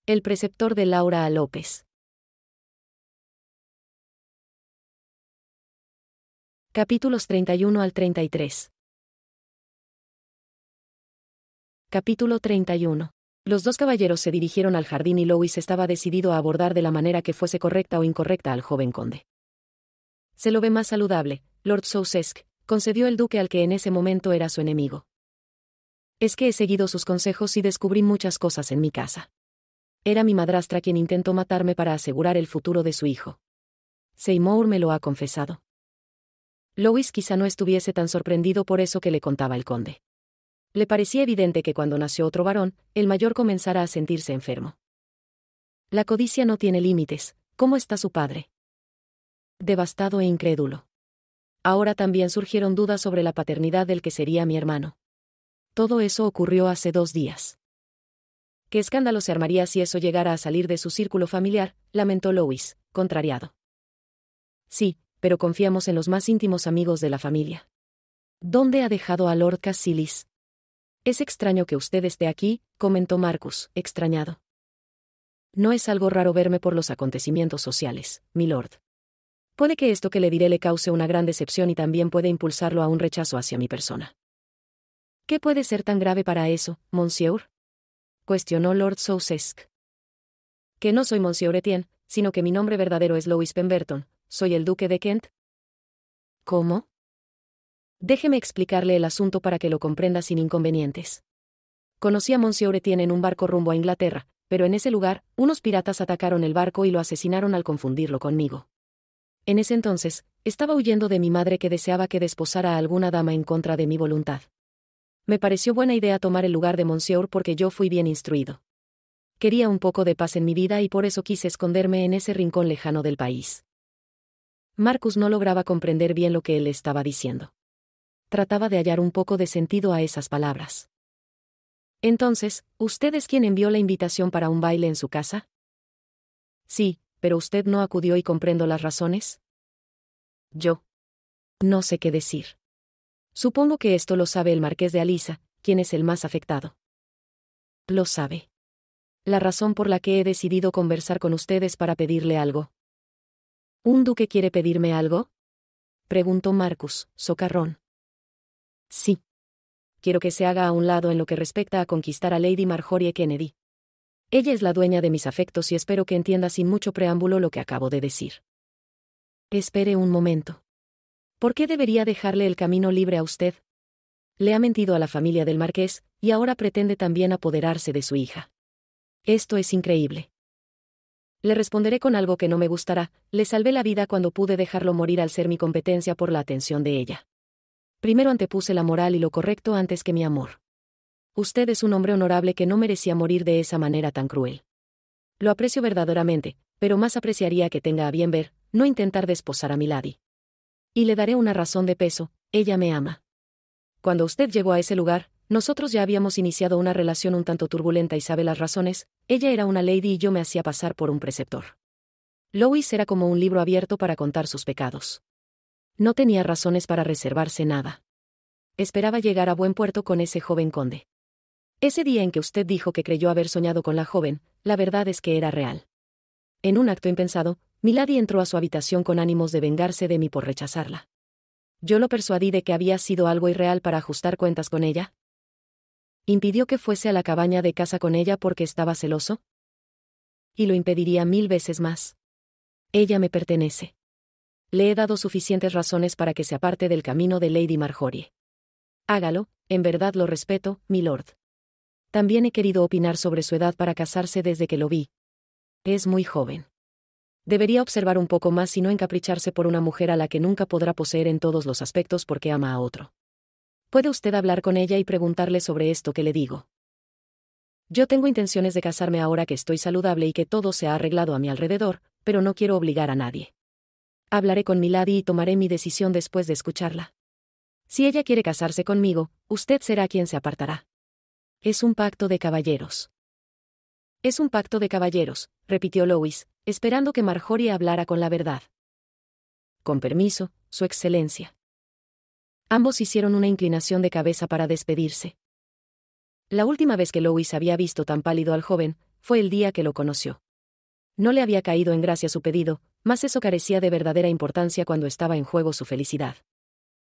El preceptor de Laura A. López. Capítulos 31 al 33. Capítulo 31. Los dos caballeros se dirigieron al jardín y Louis estaba decidido a abordar de la manera que fuese correcta o incorrecta al joven conde. Se lo ve más saludable, Lord Soucesk, concedió el duque al que en ese momento era su enemigo. Es que he seguido sus consejos y descubrí muchas cosas en mi casa. Era mi madrastra quien intentó matarme para asegurar el futuro de su hijo. Seymour me lo ha confesado. Louis quizá no estuviese tan sorprendido por eso que le contaba el conde. Le parecía evidente que cuando nació otro varón, el mayor comenzara a sentirse enfermo. La codicia no tiene límites. ¿Cómo está su padre? Devastado e incrédulo. Ahora también surgieron dudas sobre la paternidad del que sería mi hermano. Todo eso ocurrió hace 2 días. ¿Qué escándalo se armaría si eso llegara a salir de su círculo familiar?, lamentó Louis, contrariado. Sí, pero confiamos en los más íntimos amigos de la familia. ¿Dónde ha dejado a Lord Cassilis? Es extraño que usted esté aquí, comentó Marcus, extrañado. No es algo raro verme por los acontecimientos sociales, milord. Puede que esto que le diré le cause una gran decepción y también puede impulsarlo a un rechazo hacia mi persona. ¿Qué puede ser tan grave para eso, monsieur?, cuestionó Lord Soucesk. Que no soy Monsieur Etienne, sino que mi nombre verdadero es Louis Pemberton. ¿Soy el duque de Kent? ¿Cómo? Déjeme explicarle el asunto para que lo comprenda sin inconvenientes. Conocí a Monsieur Etienne en un barco rumbo a Inglaterra, pero en ese lugar, unos piratas atacaron el barco y lo asesinaron al confundirlo conmigo. En ese entonces, estaba huyendo de mi madre que deseaba que desposara a alguna dama en contra de mi voluntad. Me pareció buena idea tomar el lugar de Monsieur porque yo fui bien instruido. Quería un poco de paz en mi vida y por eso quise esconderme en ese rincón lejano del país. Marcus no lograba comprender bien lo que él estaba diciendo. Trataba de hallar un poco de sentido a esas palabras. Entonces, ¿usted es quien envió la invitación para un baile en su casa? Sí, pero usted no acudió y comprendo las razones. Yo no sé qué decir. Supongo que esto lo sabe el marqués de Alisa, quien es el más afectado. Lo sabe. La razón por la que he decidido conversar con usted es para pedirle algo. ¿Un duque quiere pedirme algo?, preguntó Marcus, socarrón. Sí. Quiero que se haga a un lado en lo que respecta a conquistar a Lady Marjorie Kennedy. Ella es la dueña de mis afectos y espero que entienda sin mucho preámbulo lo que acabo de decir. Espere un momento. ¿Por qué debería dejarle el camino libre a usted? Le ha mentido a la familia del marqués, y ahora pretende también apoderarse de su hija. Esto es increíble. Le responderé con algo que no me gustará. Le salvé la vida cuando pude dejarlo morir al ser mi competencia por la atención de ella. Primero antepuse la moral y lo correcto antes que mi amor. Usted es un hombre honorable que no merecía morir de esa manera tan cruel. Lo aprecio verdaderamente, pero más apreciaría que tenga a bien ver, no intentar desposar a mi lady. Y le daré una razón de peso: ella me ama. Cuando usted llegó a ese lugar, nosotros ya habíamos iniciado una relación un tanto turbulenta y sabe las razones. Ella era una lady y yo me hacía pasar por un preceptor. Louis era como un libro abierto para contar sus pecados. No tenía razones para reservarse nada. Esperaba llegar a buen puerto con ese joven conde. Ese día en que usted dijo que creyó haber soñado con la joven, la verdad es que era real. En un acto impensado, Milady entró a su habitación con ánimos de vengarse de mí por rechazarla. Yo lo persuadí de que había sido algo irreal para ajustar cuentas con ella. ¿Impidió que fuese a la cabaña de casa con ella porque estaba celoso? Y lo impediría 1000 veces más. Ella me pertenece. Le he dado suficientes razones para que se aparte del camino de Lady Marjorie. Hágalo, en verdad lo respeto, milord. También he querido opinar sobre su edad para casarse desde que lo vi. Es muy joven. Debería observar un poco más y no encapricharse por una mujer a la que nunca podrá poseer en todos los aspectos porque ama a otro. Puede usted hablar con ella y preguntarle sobre esto que le digo. Yo tengo intenciones de casarme ahora que estoy saludable y que todo se ha arreglado a mi alrededor, pero no quiero obligar a nadie. Hablaré con Milady y tomaré mi decisión después de escucharla. Si ella quiere casarse conmigo, usted será quien se apartará. Es un pacto de caballeros. Es un pacto de caballeros, repitió Louis, esperando que Marjorie hablara con la verdad. Con permiso, Su Excelencia. Ambos hicieron una inclinación de cabeza para despedirse. La última vez que Louis había visto tan pálido al joven, fue el día que lo conoció. No le había caído en gracia su pedido, mas eso carecía de verdadera importancia cuando estaba en juego su felicidad.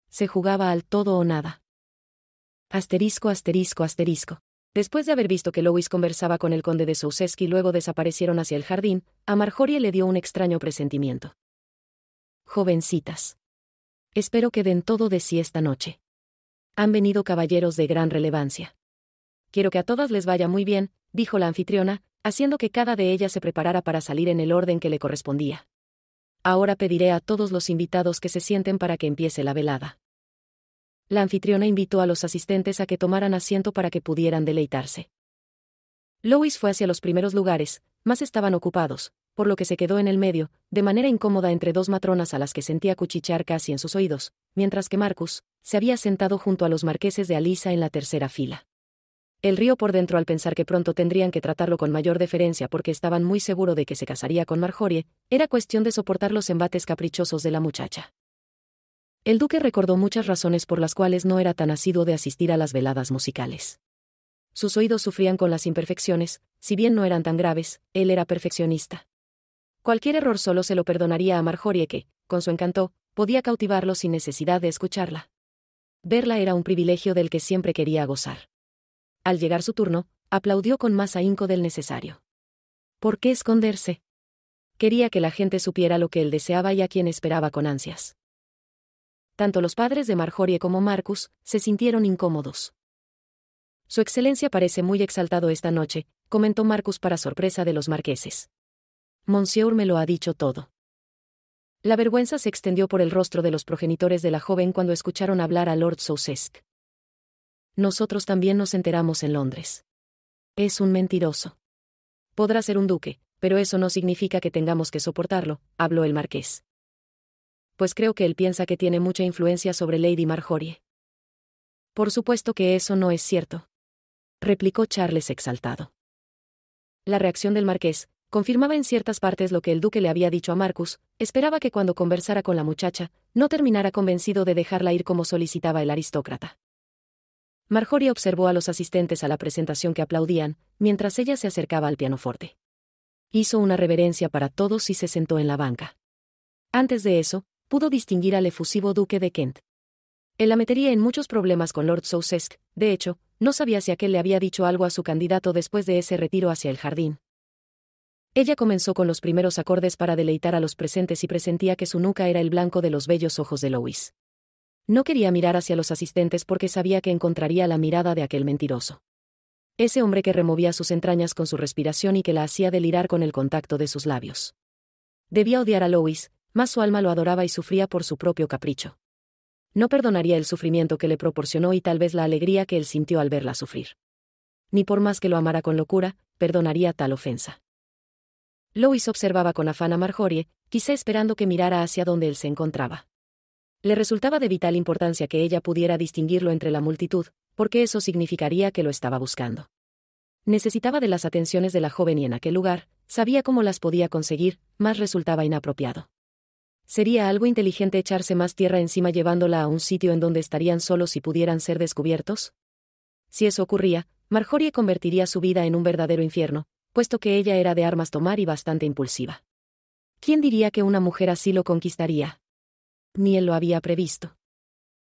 Se jugaba al todo o nada. Asterisco, asterisco, asterisco. Después de haber visto que Lois conversaba con el conde de Sousesk y luego desaparecieron hacia el jardín, a Marjorie le dio un extraño presentimiento. Jovencitas. Espero que den todo de sí esta noche. Han venido caballeros de gran relevancia. Quiero que a todas les vaya muy bien, dijo la anfitriona, haciendo que cada de ellas se preparara para salir en el orden que le correspondía. Ahora pediré a todos los invitados que se sienten para que empiece la velada. La anfitriona invitó a los asistentes a que tomaran asiento para que pudieran deleitarse. Lois fue hacia los primeros lugares, mas estaban ocupados, por lo que se quedó en el medio, de manera incómoda entre dos matronas a las que sentía cuchichear casi en sus oídos, mientras que Marcus se había sentado junto a los marqueses de Alisa en la tercera fila. Él rió por dentro al pensar que pronto tendrían que tratarlo con mayor deferencia porque estaban muy seguro de que se casaría con Marjorie, era cuestión de soportar los embates caprichosos de la muchacha. El duque recordó muchas razones por las cuales no era tan asiduo de asistir a las veladas musicales. Sus oídos sufrían con las imperfecciones, si bien no eran tan graves, él era perfeccionista. Cualquier error solo se lo perdonaría a Marjorie que, con su encanto, podía cautivarlo sin necesidad de escucharla. Verla era un privilegio del que siempre quería gozar. Al llegar su turno, aplaudió con más ahínco del necesario. ¿Por qué esconderse? Quería que la gente supiera lo que él deseaba y a quien esperaba con ansias. Tanto los padres de Marjorie como Marcus se sintieron incómodos. Su excelencia parece muy exaltado esta noche, comentó Marcus para sorpresa de los marqueses. Monsieur me lo ha dicho todo. La vergüenza se extendió por el rostro de los progenitores de la joven cuando escucharon hablar a Lord Sousesk. Nosotros también nos enteramos en Londres. Es un mentiroso. Podrá ser un duque, pero eso no significa que tengamos que soportarlo, habló el marqués. Pues creo que él piensa que tiene mucha influencia sobre Lady Marjorie. Por supuesto que eso no es cierto, replicó Charles exaltado. La reacción del marqués confirmaba en ciertas partes lo que el duque le había dicho a Marcus. Esperaba que cuando conversara con la muchacha, no terminara convencido de dejarla ir como solicitaba el aristócrata. Marjorie observó a los asistentes a la presentación que aplaudían, mientras ella se acercaba al pianoforte. Hizo una reverencia para todos y se sentó en la banca. Antes de eso, pudo distinguir al efusivo duque de Kent. Él la metería en muchos problemas con Lord Sousesk, de hecho, no sabía si aquel le había dicho algo a su candidato después de ese retiro hacia el jardín. Ella comenzó con los primeros acordes para deleitar a los presentes y presentía que su nuca era el blanco de los bellos ojos de Lois. No quería mirar hacia los asistentes porque sabía que encontraría la mirada de aquel mentiroso. Ese hombre que removía sus entrañas con su respiración y que la hacía delirar con el contacto de sus labios. Debía odiar a Lois, mas su alma lo adoraba y sufría por su propio capricho. No perdonaría el sufrimiento que le proporcionó y tal vez la alegría que él sintió al verla sufrir. Ni por más que lo amara con locura, perdonaría tal ofensa. Lois observaba con afán a Marjorie, quizá esperando que mirara hacia donde él se encontraba. Le resultaba de vital importancia que ella pudiera distinguirlo entre la multitud, porque eso significaría que lo estaba buscando. Necesitaba de las atenciones de la joven y en aquel lugar, sabía cómo las podía conseguir, mas resultaba inapropiado. ¿Sería algo inteligente echarse más tierra encima llevándola a un sitio en donde estarían solos y pudieran ser descubiertos? Si eso ocurría, Marjorie convertiría su vida en un verdadero infierno, puesto que ella era de armas tomar y bastante impulsiva. ¿Quién diría que una mujer así lo conquistaría? Ni él lo había previsto.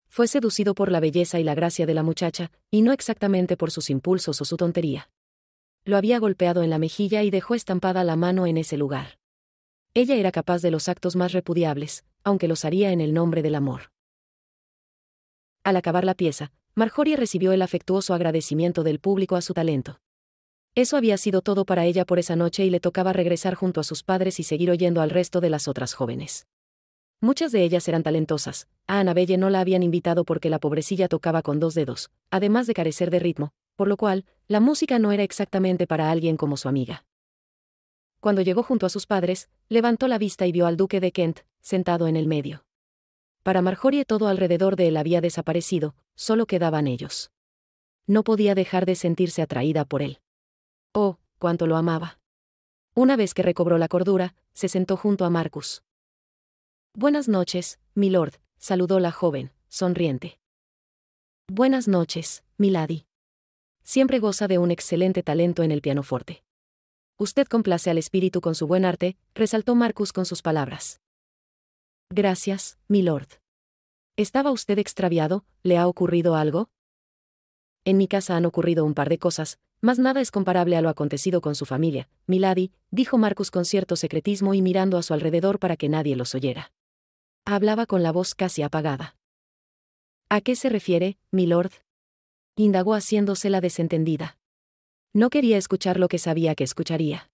Fue seducido por la belleza y la gracia de la muchacha, y no exactamente por sus impulsos o su tontería. Lo había golpeado en la mejilla y dejó estampada la mano en ese lugar. Ella era capaz de los actos más repudiables, aunque los haría en el nombre del amor. Al acabar la pieza, Marjorie recibió el afectuoso agradecimiento del público a su talento. Eso había sido todo para ella por esa noche y le tocaba regresar junto a sus padres y seguir oyendo al resto de las otras jóvenes. Muchas de ellas eran talentosas. A Annabelle no la habían invitado porque la pobrecilla tocaba con 2 dedos, además de carecer de ritmo, por lo cual, la música no era exactamente para alguien como su amiga. Cuando llegó junto a sus padres, levantó la vista y vio al duque de Kent, sentado en el medio. Para Marjorie todo alrededor de él había desaparecido, solo quedaban ellos. No podía dejar de sentirse atraída por él. Oh, cuánto lo amaba. Una vez que recobró la cordura, se sentó junto a Marcus. Buenas noches, milord, saludó la joven, sonriente. Buenas noches, milady. Siempre goza de un excelente talento en el pianoforte. usted complace al espíritu con su buen arte, resaltó Marcus con sus palabras. Gracias, milord. ¿Estaba usted extraviado? ¿Le ha ocurrido algo? En mi casa han ocurrido un par de cosas, mas nada es comparable a lo acontecido con su familia, milady, dijo Marcus con cierto secretismo y mirando a su alrededor para que nadie los oyera. Hablaba con la voz casi apagada. ¿A qué se refiere, milord? Indagó haciéndose la desentendida. No quería escuchar lo que sabía que escucharía.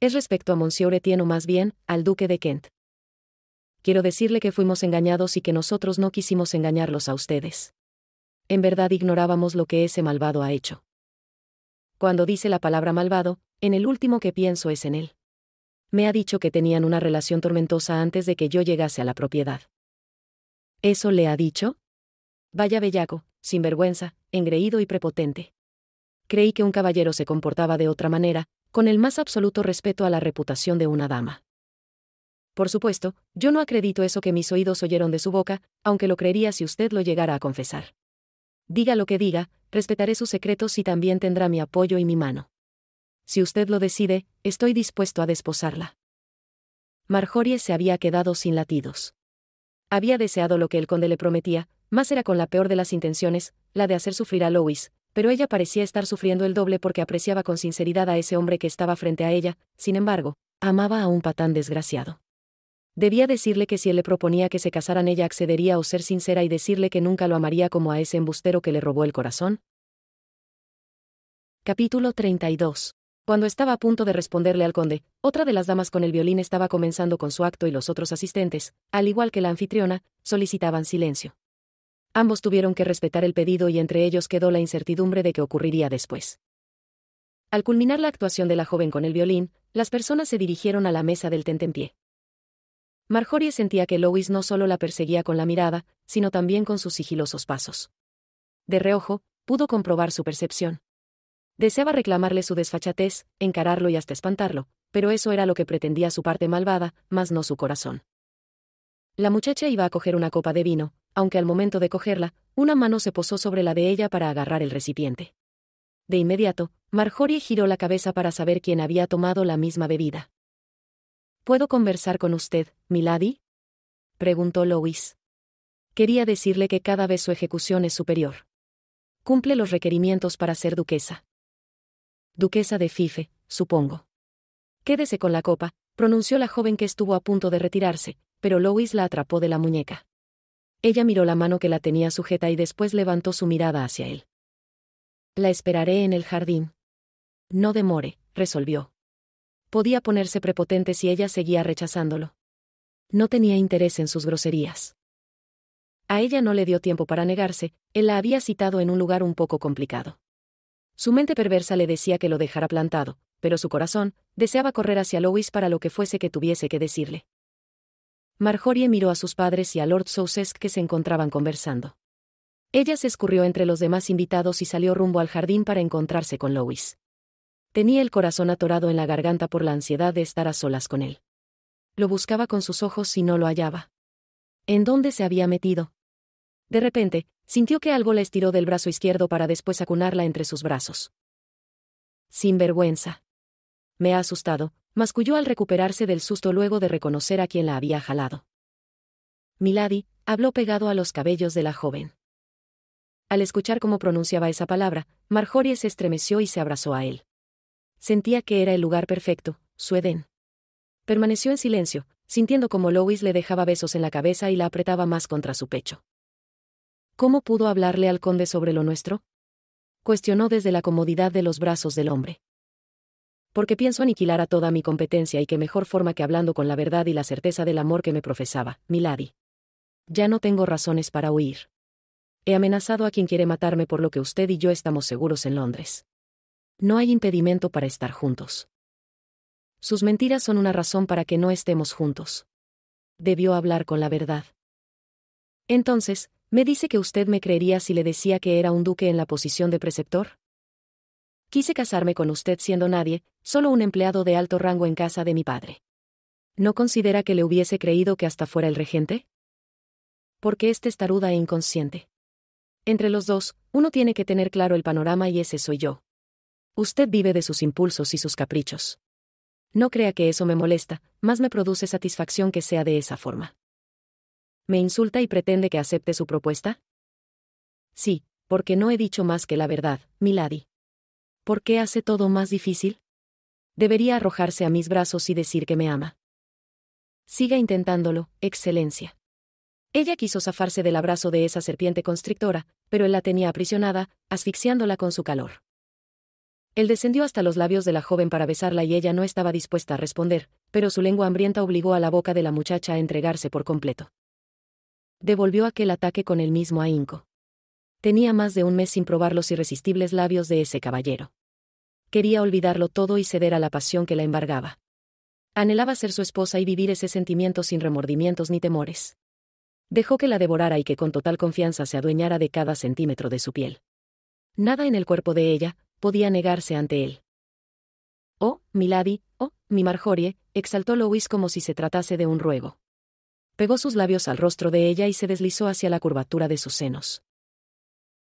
Es respecto a Monsieur Etienne o más bien, al duque de Kent. Quiero decirle que fuimos engañados y que nosotros no quisimos engañarlos a ustedes. En verdad ignorábamos lo que ese malvado ha hecho. Cuando dice la palabra malvado, en el último que pienso es en él. Me ha dicho que tenían una relación tormentosa antes de que yo llegase a la propiedad. ¿Eso le ha dicho? Vaya bellaco, sinvergüenza, engreído y prepotente. Creí que un caballero se comportaba de otra manera, con el más absoluto respeto a la reputación de una dama. Por supuesto, yo no acredito eso que mis oídos oyeron de su boca, aunque lo creería si usted lo llegara a confesar. Diga lo que diga, respetaré sus secretos y también tendrá mi apoyo y mi mano. Si usted lo decide, estoy dispuesto a desposarla. Marjorie se había quedado sin latidos. Había deseado lo que el conde le prometía, mas era con la peor de las intenciones, la de hacer sufrir a Louis, pero ella parecía estar sufriendo el doble porque apreciaba con sinceridad a ese hombre que estaba frente a ella, sin embargo, amaba a un patán desgraciado. Debía decirle que si él le proponía que se casaran ella accedería o ser sincera y decirle que nunca lo amaría como a ese embustero que le robó el corazón. Capítulo 32. Cuando estaba a punto de responderle al conde, otra de las damas con el violín estaba comenzando con su acto y los otros asistentes, al igual que la anfitriona, solicitaban silencio. Ambos tuvieron que respetar el pedido y entre ellos quedó la incertidumbre de qué ocurriría después. Al culminar la actuación de la joven con el violín, las personas se dirigieron a la mesa del tentempié. Marjorie sentía que Louis no solo la perseguía con la mirada, sino también con sus sigilosos pasos. De reojo, pudo comprobar su percepción. Deseaba reclamarle su desfachatez, encararlo y hasta espantarlo, pero eso era lo que pretendía su parte malvada, mas no su corazón. La muchacha iba a coger una copa de vino, aunque al momento de cogerla, una mano se posó sobre la de ella para agarrar el recipiente. De inmediato, Marjorie giró la cabeza para saber quién había tomado la misma bebida. ¿Puedo conversar con usted, milady? Preguntó Louis. Quería decirle que cada vez su ejecución es superior. Cumple los requerimientos para ser duquesa. Duquesa de Fife, supongo. Quédese con la copa, pronunció la joven que estuvo a punto de retirarse, pero Louis la atrapó de la muñeca. Ella miró la mano que la tenía sujeta y después levantó su mirada hacia él. La esperaré en el jardín. No demore, resolvió. Podía ponerse prepotente si ella seguía rechazándolo. No tenía interés en sus groserías. A ella no le dio tiempo para negarse, él la había citado en un lugar un poco complicado. Su mente perversa le decía que lo dejara plantado, pero su corazón deseaba correr hacia Louis para lo que fuese que tuviese que decirle. Marjorie miró a sus padres y a Lord Soucest que se encontraban conversando. Ella se escurrió entre los demás invitados y salió rumbo al jardín para encontrarse con Louis. Tenía el corazón atorado en la garganta por la ansiedad de estar a solas con él. Lo buscaba con sus ojos y no lo hallaba. ¿En dónde se había metido? De repente, sintió que algo la estiró del brazo izquierdo para después acunarla entre sus brazos. Sin vergüenza. Me ha asustado, masculló al recuperarse del susto luego de reconocer a quien la había jalado. Milady, habló pegado a los cabellos de la joven. Al escuchar cómo pronunciaba esa palabra, Marjorie se estremeció y se abrazó a él. Sentía que era el lugar perfecto, su Edén. Permaneció en silencio, sintiendo como Louis le dejaba besos en la cabeza y la apretaba más contra su pecho. ¿Cómo pudo hablarle al conde sobre lo nuestro? Cuestionó desde la comodidad de los brazos del hombre. Porque pienso aniquilar a toda mi competencia y qué mejor forma que hablando con la verdad y la certeza del amor que me profesaba, milady. Ya no tengo razones para huir. He amenazado a quien quiere matarme por lo que usted y yo estamos seguros en Londres. No hay impedimento para estar juntos. Sus mentiras son una razón para que no estemos juntos. Debió hablar con la verdad. Entonces, ¿me dice que usted me creería si le decía que era un duque en la posición de preceptor? Quise casarme con usted siendo nadie, solo un empleado de alto rango en casa de mi padre. ¿No considera que le hubiese creído que hasta fuera el regente? Porque es testaruda e inconsciente. Entre los dos, uno tiene que tener claro el panorama y ese soy yo. Usted vive de sus impulsos y sus caprichos. No crea que eso me molesta, más me produce satisfacción que sea de esa forma. ¿Me insulta y pretende que acepte su propuesta? Sí, porque no he dicho más que la verdad, milady. ¿Por qué hace todo más difícil? Debería arrojarse a mis brazos y decir que me ama. Siga intentándolo, Excelencia. Ella quiso zafarse del abrazo de esa serpiente constrictora, pero él la tenía aprisionada, asfixiándola con su calor. Él descendió hasta los labios de la joven para besarla y ella no estaba dispuesta a responder, pero su lengua hambrienta obligó a la boca de la muchacha a entregarse por completo. Devolvió aquel ataque con el mismo ahínco. Tenía más de un mes sin probar los irresistibles labios de ese caballero. Quería olvidarlo todo y ceder a la pasión que la embargaba. Anhelaba ser su esposa y vivir ese sentimiento sin remordimientos ni temores. Dejó que la devorara y que con total confianza se adueñara de cada centímetro de su piel. Nada en el cuerpo de ella podía negarse ante él. «Oh, milady, oh, mi Marjorie», exaltó Louis como si se tratase de un ruego. Pegó sus labios al rostro de ella y se deslizó hacia la curvatura de sus senos.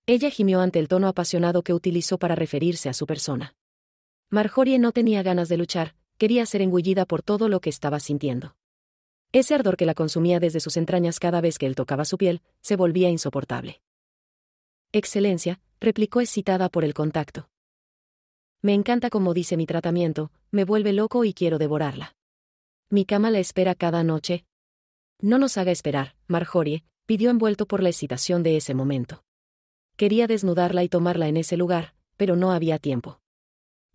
Ella gimió ante el tono apasionado que utilizó para referirse a su persona. Marjorie no tenía ganas de luchar, quería ser engullida por todo lo que estaba sintiendo. Ese ardor que la consumía desde sus entrañas cada vez que él tocaba su piel, se volvía insoportable. «Excelencia», replicó excitada por el contacto. «Me encanta como dice mi tratamiento, me vuelve loco y quiero devorarla. Mi cama la espera cada noche». «No nos haga esperar, Marjorie», pidió envuelto por la excitación de ese momento. Quería desnudarla y tomarla en ese lugar, pero no había tiempo.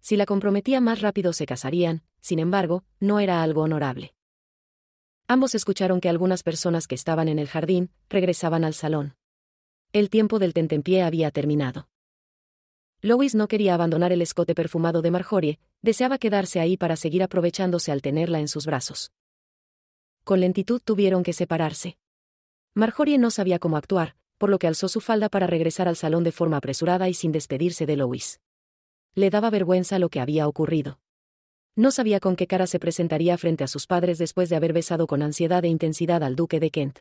Si la comprometía más rápido se casarían, sin embargo, no era algo honorable. Ambos escucharon que algunas personas que estaban en el jardín regresaban al salón. El tiempo del tentempié había terminado. Louis no quería abandonar el escote perfumado de Marjorie, deseaba quedarse ahí para seguir aprovechándose al tenerla en sus brazos. Con lentitud tuvieron que separarse. Marjorie no sabía cómo actuar, por lo que alzó su falda para regresar al salón de forma apresurada y sin despedirse de Louis. Le daba vergüenza lo que había ocurrido. No sabía con qué cara se presentaría frente a sus padres después de haber besado con ansiedad e intensidad al duque de Kent.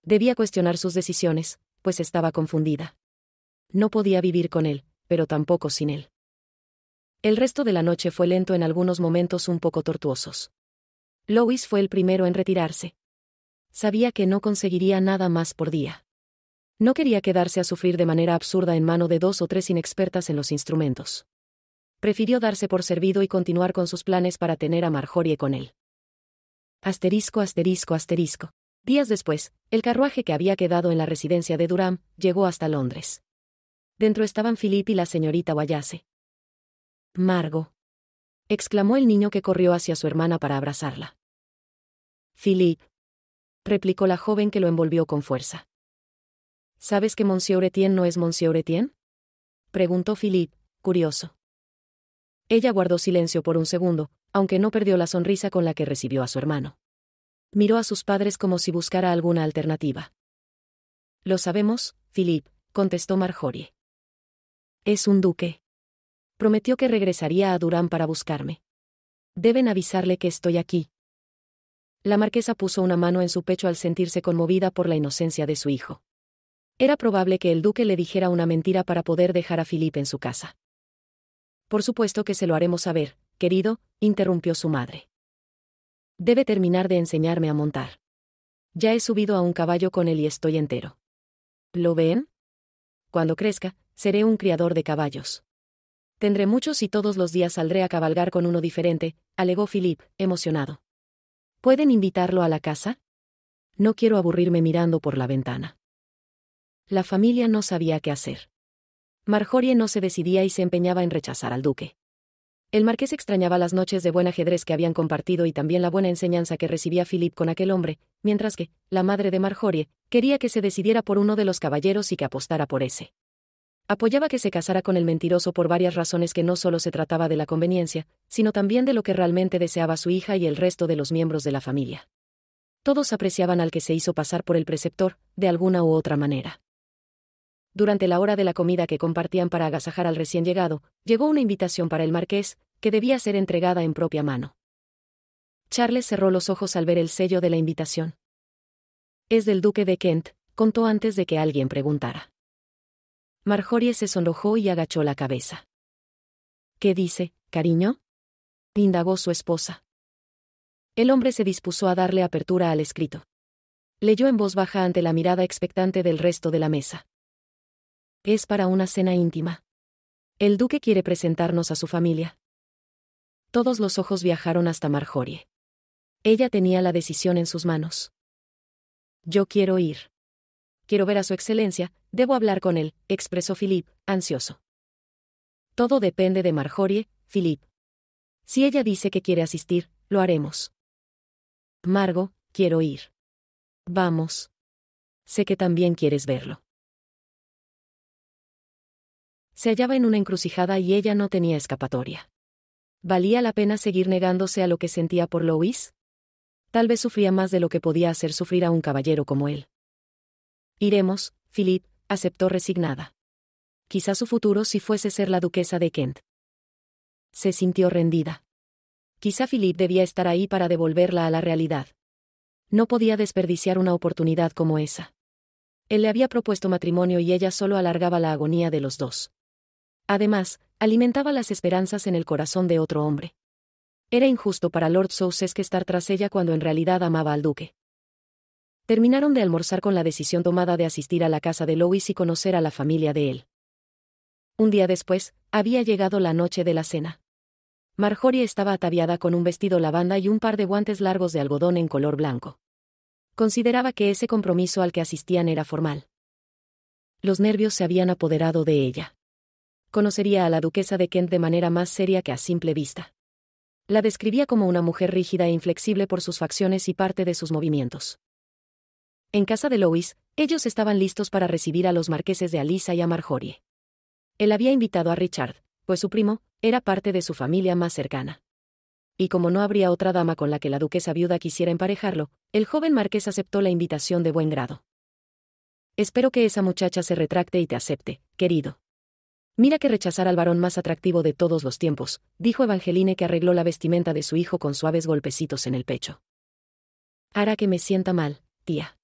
Debía cuestionar sus decisiones, pues estaba confundida. No podía vivir con él, pero tampoco sin él. El resto de la noche fue lento, en algunos momentos un poco tortuosos. Louis fue el primero en retirarse. Sabía que no conseguiría nada más por día. No quería quedarse a sufrir de manera absurda en mano de 2 o 3 inexpertas en los instrumentos. Prefirió darse por servido y continuar con sus planes para tener a Marjorie con él. Asterisco, asterisco, asterisco. Días después, el carruaje que había quedado en la residencia de Durham llegó hasta Londres. Dentro estaban Philippe y la señorita Wallace. «Margot», exclamó el niño, que corrió hacia su hermana para abrazarla. «Philippe», replicó la joven, que lo envolvió con fuerza. «¿Sabes que Monsieur Etienne no es Monsieur Etienne?», preguntó Philippe, curioso. Ella guardó silencio por un segundo, aunque no perdió la sonrisa con la que recibió a su hermano. Miró a sus padres como si buscara alguna alternativa. «Lo sabemos, Philippe», contestó Marjorie. «Es un duque. Prometió que regresaría a Durham para buscarme. Deben avisarle que estoy aquí». La marquesa puso una mano en su pecho al sentirse conmovida por la inocencia de su hijo. Era probable que el duque le dijera una mentira para poder dejar a Philippe en su casa. «Por supuesto que se lo haremos saber, querido», interrumpió su madre. «Debe terminar de enseñarme a montar. Ya he subido a un caballo con él y estoy entero. ¿Lo ven? Cuando crezca, seré un criador de caballos. Tendré muchos y todos los días saldré a cabalgar con uno diferente», alegó Philippe, emocionado. «¿Pueden invitarlo a la casa? No quiero aburrirme mirando por la ventana». La familia no sabía qué hacer. Marjorie no se decidía y se empeñaba en rechazar al duque. El marqués extrañaba las noches de buen ajedrez que habían compartido y también la buena enseñanza que recibía Philippe con aquel hombre, mientras que, la madre de Marjorie, quería que se decidiera por uno de los caballeros y que apostara por ese. Apoyaba que se casara con el mentiroso por varias razones, que no solo se trataba de la conveniencia, sino también de lo que realmente deseaba su hija y el resto de los miembros de la familia. Todos apreciaban al que se hizo pasar por el preceptor, de alguna u otra manera. Durante la hora de la comida que compartían para agasajar al recién llegado, llegó una invitación para el marqués, que debía ser entregada en propia mano. Charles cerró los ojos al ver el sello de la invitación. «Es del duque de Kent», contó antes de que alguien preguntara. Marjorie se sonrojó y agachó la cabeza. ¿Qué dice, cariño?, indagó su esposa. El hombre se dispuso a darle apertura al escrito. Leyó en voz baja ante la mirada expectante del resto de la mesa. Es para una cena íntima. El duque quiere presentarnos a su familia. Todos los ojos viajaron hasta Marjorie. Ella tenía la decisión en sus manos. Yo quiero ir. Quiero ver a su excelencia, debo hablar con él, expresó Philip, ansioso. Todo depende de Marjorie, Philip. Si ella dice que quiere asistir, lo haremos. Margot, quiero ir. Vamos. Sé que también quieres verlo. Se hallaba en una encrucijada y ella no tenía escapatoria. ¿Valía la pena seguir negándose a lo que sentía por Louis? Tal vez sufría más de lo que podía hacer sufrir a un caballero como él. Iremos, Philip, aceptó resignada. Quizá su futuro si fuese ser la duquesa de Kent. Se sintió rendida. Quizá Philip debía estar ahí para devolverla a la realidad. No podía desperdiciar una oportunidad como esa. Él le había propuesto matrimonio y ella solo alargaba la agonía de los dos. Además, alimentaba las esperanzas en el corazón de otro hombre. Era injusto para Lord Sussex que estar tras ella cuando en realidad amaba al duque. Terminaron de almorzar con la decisión tomada de asistir a la casa de Louis y conocer a la familia de él. Un día después, había llegado la noche de la cena. Marjorie estaba ataviada con un vestido lavanda y un par de guantes largos de algodón en color blanco. Consideraba que ese compromiso al que asistían era formal. Los nervios se habían apoderado de ella. Conocería a la duquesa de Kent de manera más seria que a simple vista. La describía como una mujer rígida e inflexible por sus facciones y parte de sus movimientos. En casa de Louis, ellos estaban listos para recibir a los marqueses de Alisa y a Marjorie. Él había invitado a Richard, pues su primo era parte de su familia más cercana. Y como no habría otra dama con la que la duquesa viuda quisiera emparejarlo, el joven marqués aceptó la invitación de buen grado. Espero que esa muchacha se retracte y te acepte, querido. Mira que rechazar al varón más atractivo de todos los tiempos, dijo Evangeline, que arregló la vestimenta de su hijo con suaves golpecitos en el pecho. Hará que me sienta mal, tía.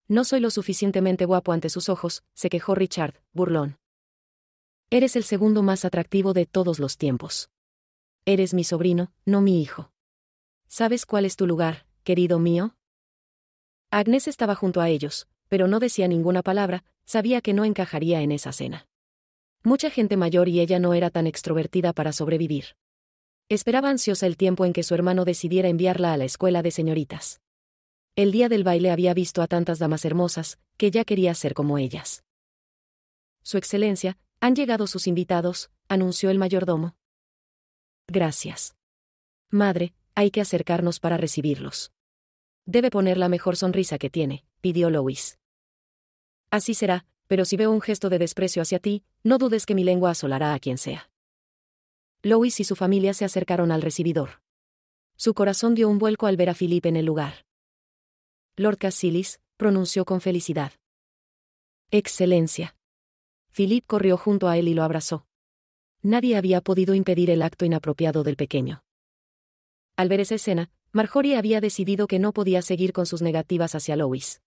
No soy lo suficientemente guapo ante sus ojos, se quejó Richard, burlón. Eres el segundo más atractivo de todos los tiempos. Eres mi sobrino, no mi hijo. ¿Sabes cuál es tu lugar, querido mío? Agnes estaba junto a ellos, pero no decía ninguna palabra, sabía que no encajaría en esa cena. Mucha gente mayor y ella no era tan extrovertida para sobrevivir. Esperaba ansiosa el tiempo en que su hermano decidiera enviarla a la escuela de señoritas. El día del baile había visto a tantas damas hermosas, que ya quería ser como ellas. Su excelencia, han llegado sus invitados, anunció el mayordomo. Gracias. Madre, hay que acercarnos para recibirlos. Debe poner la mejor sonrisa que tiene, pidió Louis. Así será, pero si veo un gesto de desprecio hacia ti, no dudes que mi lengua asolará a quien sea. Louis y su familia se acercaron al recibidor. Su corazón dio un vuelco al ver a Philip en el lugar. Lord Cassilis, pronunció con felicidad. Excelencia. Philip corrió junto a él y lo abrazó. Nadie había podido impedir el acto inapropiado del pequeño. Al ver esa escena, Marjorie había decidido que no podía seguir con sus negativas hacia Louis.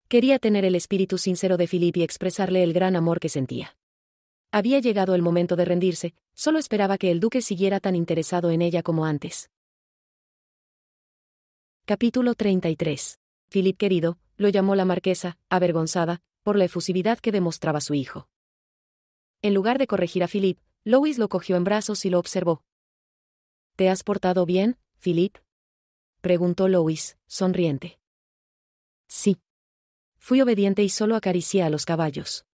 Quería tener el espíritu sincero de Philip y expresarle el gran amor que sentía. Había llegado el momento de rendirse, solo esperaba que el duque siguiera tan interesado en ella como antes. Capítulo 33. Philip querido, lo llamó la marquesa, avergonzada, por la efusividad que demostraba su hijo. En lugar de corregir a Philip, Louis lo cogió en brazos y lo observó. ¿Te has portado bien, Philip?, preguntó Louis, sonriente. Sí. Fui obediente y solo acaricié a los caballos.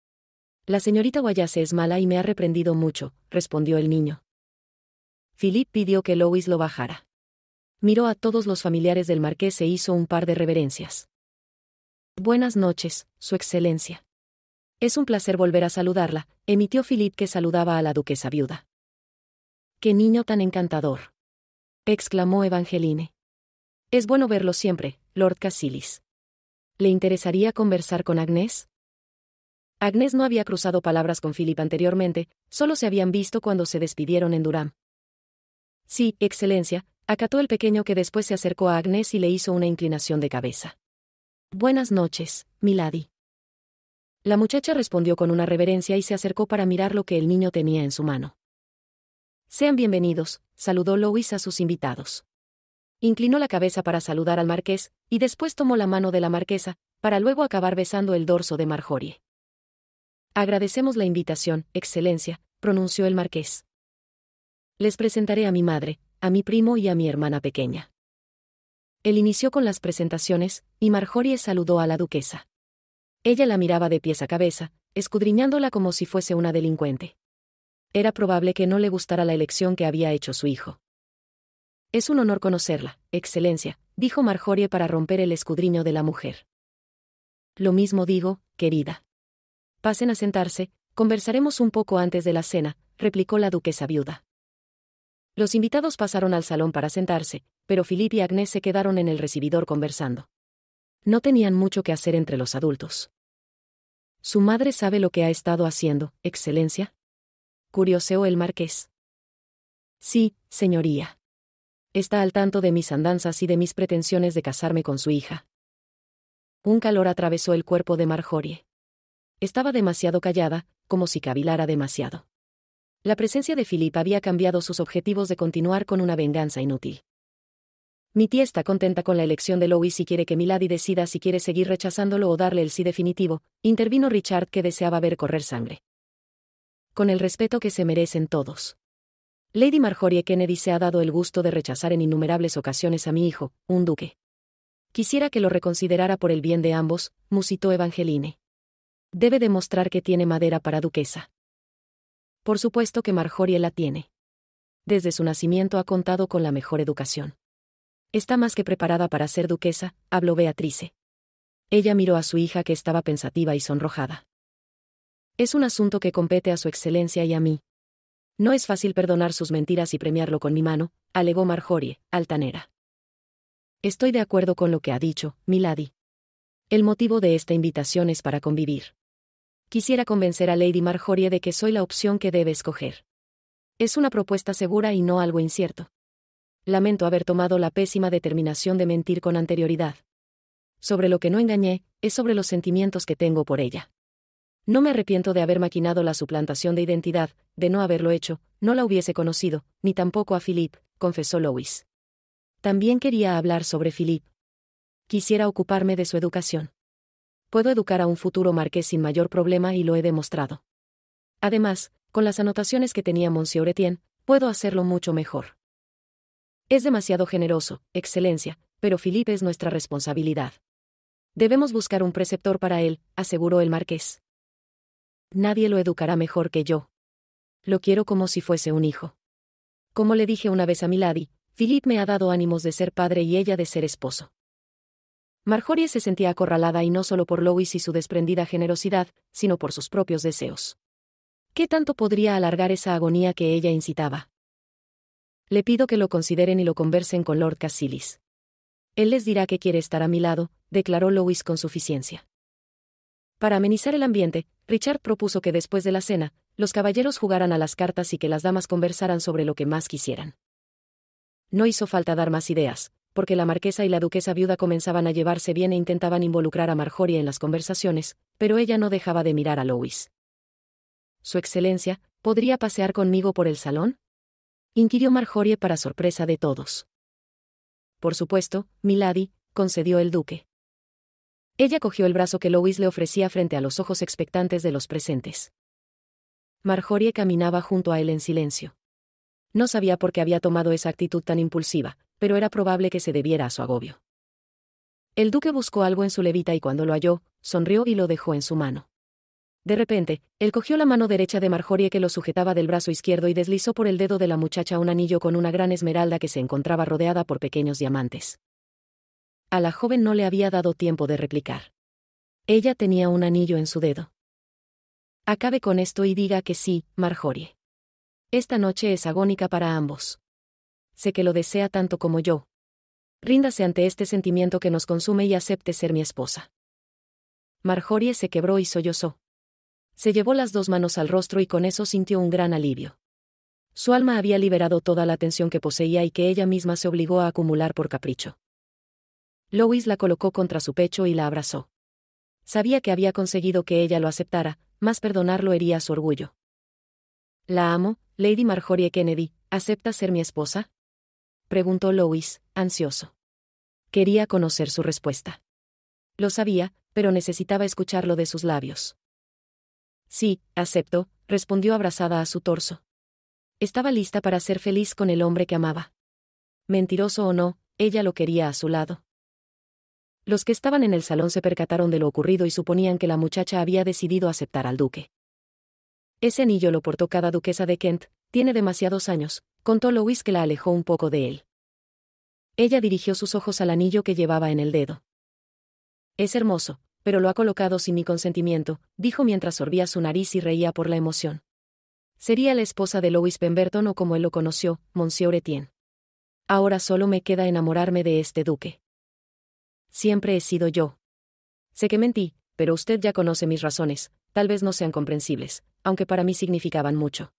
La señorita Guayase es mala y me ha reprendido mucho, respondió el niño. Philip pidió que Louis lo bajara. Miró a todos los familiares del marqués e hizo un par de reverencias. Buenas noches, su excelencia. Es un placer volver a saludarla, emitió Philip, que saludaba a la duquesa viuda. ¡Qué niño tan encantador!, exclamó Evangeline. Es bueno verlo siempre, Lord Cassilis. ¿Le interesaría conversar con Agnes? Agnes no había cruzado palabras con Philip anteriormente, solo se habían visto cuando se despidieron en Durham. Sí, excelencia, acató el pequeño, que después se acercó a Agnes y le hizo una inclinación de cabeza. Buenas noches, milady. La muchacha respondió con una reverencia y se acercó para mirar lo que el niño tenía en su mano. Sean bienvenidos, saludó Lois a sus invitados. Inclinó la cabeza para saludar al marqués, y después tomó la mano de la marquesa, para luego acabar besando el dorso de Marjorie. Agradecemos la invitación, Excelencia, pronunció el marqués. Les presentaré a mi madre, a mi primo y a mi hermana pequeña. Él inició con las presentaciones, y Marjorie saludó a la duquesa. Ella la miraba de pies a cabeza, escudriñándola como si fuese una delincuente. Era probable que no le gustara la elección que había hecho su hijo. Es un honor conocerla, Excelencia, dijo Marjorie para romper el escudriño de la mujer. Lo mismo digo, querida. Pasen a sentarse, conversaremos un poco antes de la cena, replicó la duquesa viuda. Los invitados pasaron al salón para sentarse, pero Philippe y Agnès se quedaron en el recibidor conversando. No tenían mucho que hacer entre los adultos. ¿Su madre sabe lo que ha estado haciendo, Excelencia?, curioseó el marqués. Sí, señoría. Está al tanto de mis andanzas y de mis pretensiones de casarme con su hija. Un calor atravesó el cuerpo de Marjorie. Estaba demasiado callada, como si cavilara demasiado. La presencia de Philippe había cambiado sus objetivos de continuar con una venganza inútil. Mi tía está contenta con la elección de Lois y quiere que Milady decida si quiere seguir rechazándolo o darle el sí definitivo, intervino Richard, que deseaba ver correr sangre. Con el respeto que se merecen todos. Lady Marjorie Kennedy se ha dado el gusto de rechazar en innumerables ocasiones a mi hijo, un duque. Quisiera que lo reconsiderara por el bien de ambos, musitó Evangeline. Debe demostrar que tiene madera para duquesa. Por supuesto que Marjorie la tiene. Desde su nacimiento ha contado con la mejor educación. Está más que preparada para ser duquesa, habló Beatrice. Ella miró a su hija, que estaba pensativa y sonrojada. Es un asunto que compete a su excelencia y a mí. No es fácil perdonar sus mentiras y premiarlo con mi mano, alegó Marjorie, altanera. Estoy de acuerdo con lo que ha dicho, Milady. El motivo de esta invitación es para convivir. Quisiera convencer a Lady Marjorie de que soy la opción que debe escoger. Es una propuesta segura y no algo incierto. Lamento haber tomado la pésima determinación de mentir con anterioridad. Sobre lo que no engañé, es sobre los sentimientos que tengo por ella. No me arrepiento de haber maquinado la suplantación de identidad, de no haberlo hecho, no la hubiese conocido, ni tampoco a Philippe, confesó Lois. También quería hablar sobre Philippe. Quisiera ocuparme de su educación. Puedo educar a un futuro marqués sin mayor problema y lo he demostrado. Además, con las anotaciones que tenía Monsieur Etienne, puedo hacerlo mucho mejor. Es demasiado generoso, Excelencia, pero Philippe es nuestra responsabilidad. Debemos buscar un preceptor para él, aseguró el marqués. Nadie lo educará mejor que yo. Lo quiero como si fuese un hijo. Como le dije una vez a Milady, Philippe me ha dado ánimos de ser padre y ella de ser esposo. Marjorie se sentía acorralada, y no solo por Lois y su desprendida generosidad, sino por sus propios deseos. ¿Qué tanto podría alargar esa agonía que ella incitaba? Le pido que lo consideren y lo conversen con Lord Cassilis. Él les dirá que quiere estar a mi lado, declaró Lois con suficiencia. Para amenizar el ambiente, Richard propuso que después de la cena, los caballeros jugaran a las cartas y que las damas conversaran sobre lo que más quisieran. No hizo falta dar más ideas, porque la marquesa y la duquesa viuda comenzaban a llevarse bien e intentaban involucrar a Marjorie en las conversaciones, pero ella no dejaba de mirar a Lois. «Su excelencia, ¿podría pasear conmigo por el salón?», inquirió Marjorie para sorpresa de todos. «Por supuesto, Milady», concedió el duque. Ella cogió el brazo que Lois le ofrecía frente a los ojos expectantes de los presentes. Marjorie caminaba junto a él en silencio. No sabía por qué había tomado esa actitud tan impulsiva, pero era probable que se debiera a su agobio. El duque buscó algo en su levita y cuando lo halló, sonrió y lo dejó en su mano. De repente, él cogió la mano derecha de Marjorie, que lo sujetaba del brazo izquierdo, y deslizó por el dedo de la muchacha un anillo con una gran esmeralda que se encontraba rodeada por pequeños diamantes. A la joven no le había dado tiempo de replicar. Ella tenía un anillo en su dedo. Acabe con esto y diga que sí, Marjorie. Esta noche es agónica para ambos. Sé que lo desea tanto como yo. Ríndase ante este sentimiento que nos consume y acepte ser mi esposa. Marjorie se quebró y sollozó. Se llevó las dos manos al rostro y con eso sintió un gran alivio. Su alma había liberado toda la tensión que poseía y que ella misma se obligó a acumular por capricho. Lois la colocó contra su pecho y la abrazó. Sabía que había conseguido que ella lo aceptara, mas perdonarlo hería su orgullo. La amo, Lady Marjorie Kennedy, ¿Acepta ser mi esposa? Preguntó Lois, ansioso. Quería conocer su respuesta. Lo sabía, pero necesitaba escucharlo de sus labios. Sí, acepto, respondió abrazada a su torso. Estaba lista para ser feliz con el hombre que amaba. Mentiroso o no, ella lo quería a su lado. Los que estaban en el salón se percataron de lo ocurrido y suponían que la muchacha había decidido aceptar al duque. Ese anillo lo portó cada duquesa de Kent, tiene demasiados años, contó Lois, que la alejó un poco de él. Ella dirigió sus ojos al anillo que llevaba en el dedo. Es hermoso, pero lo ha colocado sin mi consentimiento, dijo mientras sorbía su nariz y reía por la emoción. Sería la esposa de Lois Pemberton, o como él lo conoció, Monsieur Etienne. Ahora solo me queda enamorarme de este duque. Siempre he sido yo. Sé que mentí, pero usted ya conoce mis razones, tal vez no sean comprensibles, aunque para mí significaban mucho.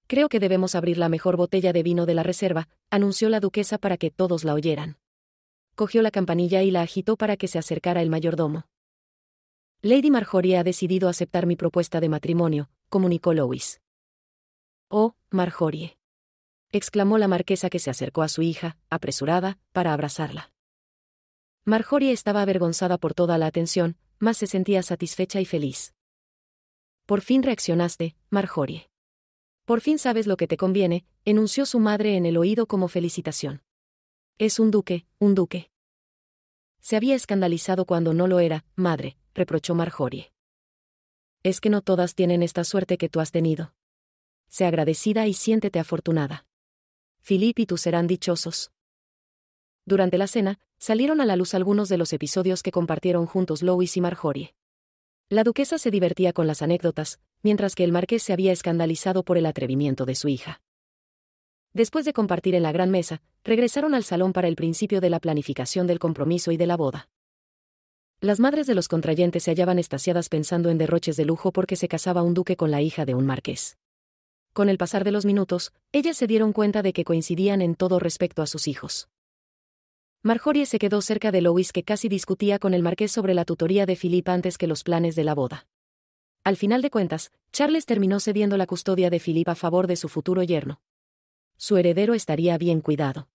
Creo que debemos abrir la mejor botella de vino de la reserva, anunció la duquesa para que todos la oyeran. Cogió la campanilla y la agitó para que se acercara el mayordomo. Lady Marjorie ha decidido aceptar mi propuesta de matrimonio, comunicó Lois. Oh, Marjorie, exclamó la marquesa, que se acercó a su hija, apresurada, para abrazarla. Marjorie estaba avergonzada por toda la atención, mas se sentía satisfecha y feliz. Por fin reaccionaste, Marjorie. Por fin sabes lo que te conviene, enunció su madre en el oído como felicitación. Es un duque, un duque. Se había escandalizado cuando no lo era, madre, reprochó Marjorie. Es que no todas tienen esta suerte que tú has tenido. Sé agradecida y siéntete afortunada. Philip y tú serán dichosos. Durante la cena, salieron a la luz algunos de los episodios que compartieron juntos Lois y Marjorie. La duquesa se divertía con las anécdotas, mientras que el marqués se había escandalizado por el atrevimiento de su hija. Después de compartir en la gran mesa, regresaron al salón para el principio de la planificación del compromiso y de la boda. Las madres de los contrayentes se hallaban extasiadas pensando en derroches de lujo porque se casaba un duque con la hija de un marqués. Con el pasar de los minutos, ellas se dieron cuenta de que coincidían en todo respecto a sus hijos. Marjorie se quedó cerca de Lois, que casi discutía con el marqués sobre la tutoría de Philip antes que los planes de la boda. Al final de cuentas, Charles terminó cediendo la custodia de Philip a favor de su futuro yerno. Su heredero estaría bien cuidado.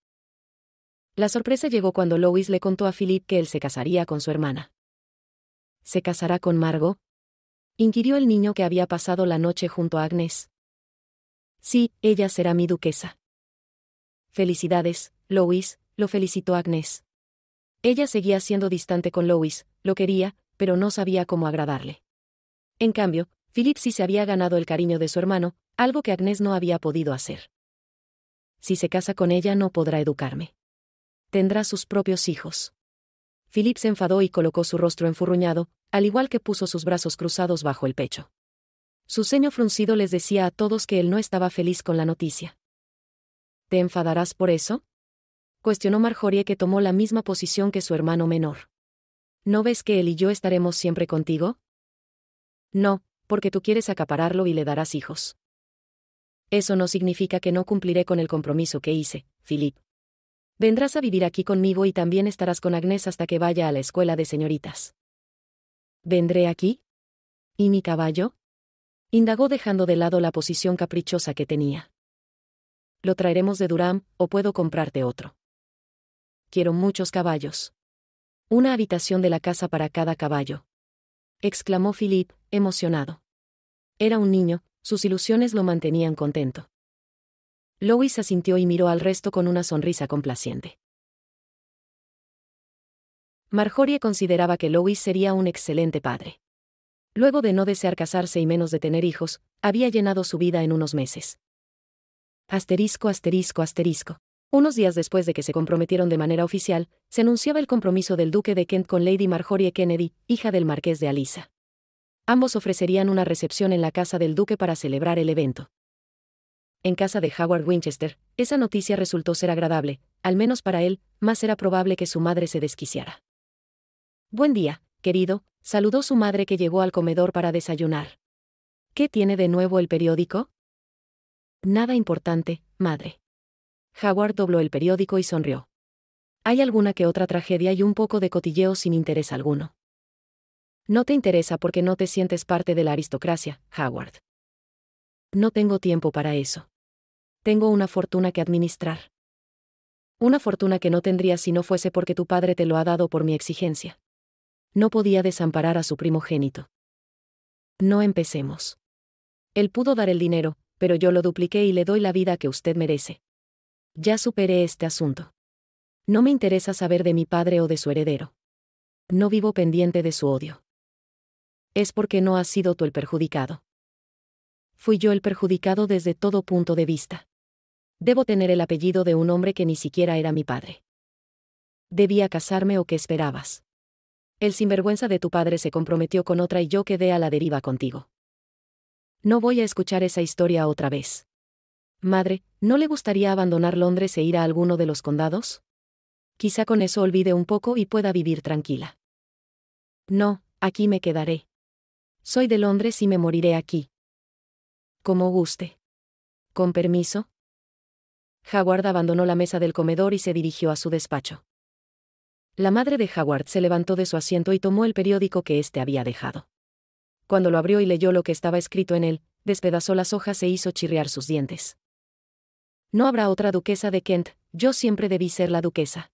La sorpresa llegó cuando Lois le contó a Philip que él se casaría con su hermana. ¿Se casará con Margot?, inquirió el niño, que había pasado la noche junto a Agnes. Sí, ella será mi duquesa. Felicidades, Lois, lo felicitó Agnes. Ella seguía siendo distante con Lois, lo quería, pero no sabía cómo agradarle. En cambio, Philip sí se había ganado el cariño de su hermano, algo que Agnes no había podido hacer. Si se casa con ella no podrá educarme. Tendrá sus propios hijos. Philip se enfadó y colocó su rostro enfurruñado, al igual que puso sus brazos cruzados bajo el pecho. Su ceño fruncido les decía a todos que él no estaba feliz con la noticia. ¿Te enfadarás por eso?, cuestionó Marjorie, que tomó la misma posición que su hermano menor. ¿No ves que él y yo estaremos siempre contigo? No, porque tú quieres acapararlo y le darás hijos. Eso no significa que no cumpliré con el compromiso que hice, Philip. Vendrás a vivir aquí conmigo y también estarás con Agnes hasta que vaya a la escuela de señoritas. ¿Vendré aquí? ¿Y mi caballo?, indagó, dejando de lado la posición caprichosa que tenía. Lo traeremos de Durham, o puedo comprarte otro. Quiero muchos caballos. Una habitación de la casa para cada caballo, exclamó Philip, emocionado. Era un niño, sus ilusiones lo mantenían contento. Lois asintió y miró al resto con una sonrisa complaciente. Marjorie consideraba que Lois sería un excelente padre. Luego de no desear casarse y menos de tener hijos, había llenado su vida en unos meses. Asterisco, asterisco, asterisco. Unos días después de que se comprometieron de manera oficial, se anunciaba el compromiso del duque de Kent con Lady Marjorie Kennedy, hija del marqués de Alisa. Ambos ofrecerían una recepción en la casa del duque para celebrar el evento. En casa de Howard Winchester, esa noticia resultó ser agradable, al menos para él, más era probable que su madre se desquiciara. Buen día, querido, saludó su madre, que llegó al comedor para desayunar. ¿Qué tiene de nuevo el periódico? Nada importante, madre. Howard dobló el periódico y sonrió. Hay alguna que otra tragedia y un poco de cotilleo sin interés alguno. No te interesa porque no te sientes parte de la aristocracia, Howard. No tengo tiempo para eso. Tengo una fortuna que administrar. Una fortuna que no tendría si no fuese porque tu padre te lo ha dado por mi exigencia. No podía desamparar a su primogénito. No empecemos. Él pudo dar el dinero, pero yo lo dupliqué y le doy la vida que usted merece. Ya superé este asunto. No me interesa saber de mi padre o de su heredero. No vivo pendiente de su odio. Es porque no has sido tú el perjudicado. Fui yo el perjudicado desde todo punto de vista. Debo tener el apellido de un hombre que ni siquiera era mi padre. ¿Debía casarme o qué esperabas? El sinvergüenza de tu padre se comprometió con otra y yo quedé a la deriva contigo. No voy a escuchar esa historia otra vez. Madre, ¿no le gustaría abandonar Londres e ir a alguno de los condados? Quizá con eso olvide un poco y pueda vivir tranquila. No, aquí me quedaré. Soy de Londres y me moriré aquí. Como guste. ¿Con permiso? Howard abandonó la mesa del comedor y se dirigió a su despacho. La madre de Howard se levantó de su asiento y tomó el periódico que éste había dejado. Cuando lo abrió y leyó lo que estaba escrito en él, despedazó las hojas e hizo chirriar sus dientes. No habrá otra duquesa de Kent, yo siempre debí ser la duquesa.